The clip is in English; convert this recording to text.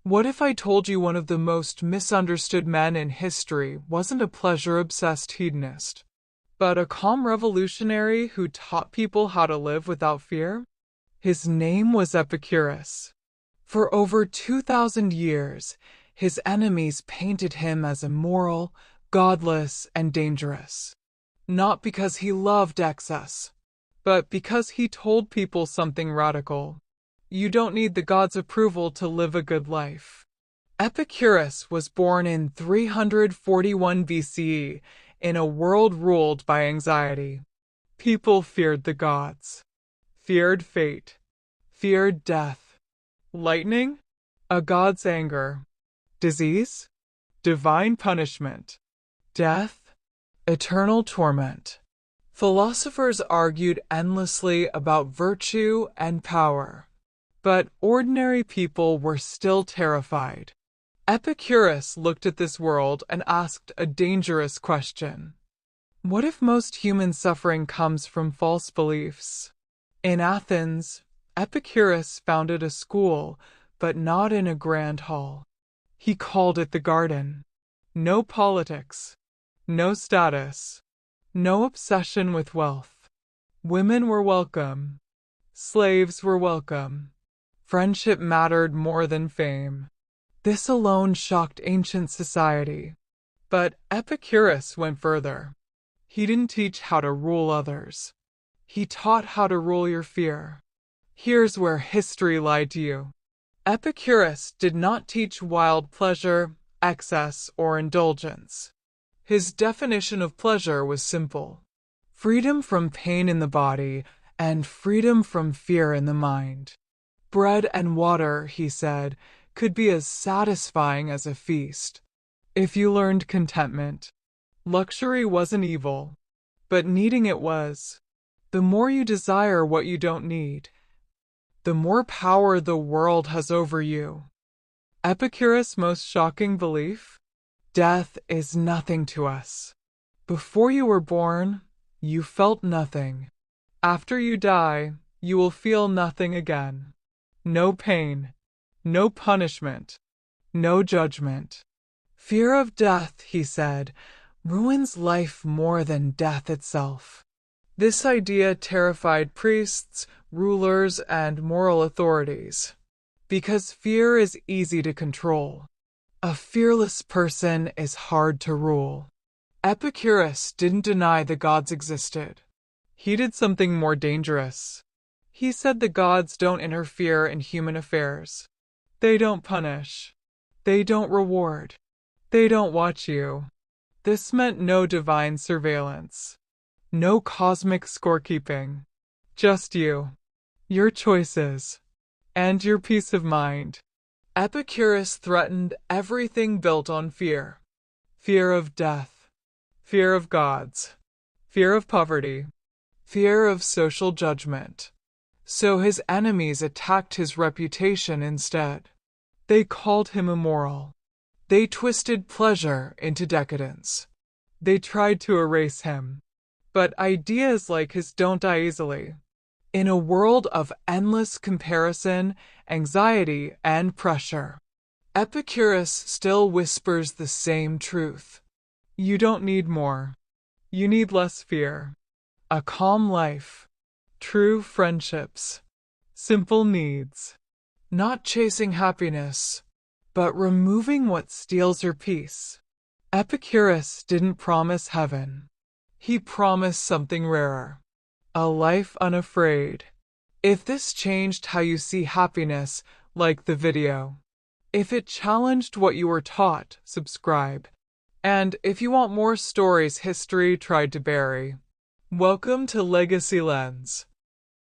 What if I told you one of the most misunderstood men in history wasn't a pleasure-obsessed hedonist, but a calm revolutionary who taught people how to live without fear? His name was Epicurus. For over 2,000 years, his enemies painted him as immoral, godless, and dangerous. Not because he loved excess, but because he told people something radical. You don't need the god's approval to live a good life. Epicurus was born in 341 BCE in a world ruled by anxiety. People feared the gods, feared fate, feared death. Lightning? A god's anger. Disease? Divine punishment. Death? Eternal torment. Philosophers argued endlessly about virtue and power. But ordinary people were still terrified. Epicurus looked at this world and asked a dangerous question. What if most human suffering comes from false beliefs? In Athens, Epicurus founded a school, but not in a grand hall. He called it the garden. No politics, no status, no obsession with wealth. Women were welcome. Slaves were welcome. Friendship mattered more than fame. This alone shocked ancient society. But Epicurus went further. He didn't teach how to rule others. He taught how to rule your fear. Here's where history lied to you. Epicurus did not teach wild pleasure, excess, or indulgence. His definition of pleasure was simple: freedom from pain in the body and freedom from fear in the mind. Bread and water, he said, could be as satisfying as a feast, if you learned contentment. Luxury wasn't evil, but needing it was. The more you desire what you don't need, the more power the world has over you. Epicurus' most shocking belief? Death is nothing to us. Before you were born, you felt nothing. After you die, you will feel nothing again. No pain, no punishment, no judgment. Fear of death, he said, ruins life more than death itself. This idea terrified priests, rulers, and moral authorities, because fear is easy to control. A fearless person is hard to rule. Epicurus didn't deny the gods existed. He did something more dangerous. He said the gods don't interfere in human affairs. They don't punish. They don't reward. They don't watch you. This meant no divine surveillance. No cosmic scorekeeping. Just you. Your choices. And your peace of mind. Epicurus threatened everything built on fear. Fear of death. Fear of gods. Fear of poverty. Fear of social judgment. So his enemies attacked his reputation instead. They called him immoral. They twisted pleasure into decadence. They tried to erase him. But ideas like his don't die easily. In a world of endless comparison, anxiety, and pressure, Epicurus still whispers the same truth. You don't need more. You need less fear. A calm life. True friendships. Simple needs. Not chasing happiness, but removing what steals your peace. Epicurus didn't promise heaven. He promised something rarer. A life unafraid. If this changed how you see happiness, like the video. If it challenged what you were taught, subscribe. And if you want more stories history tried to bury, welcome to Legacy Lens.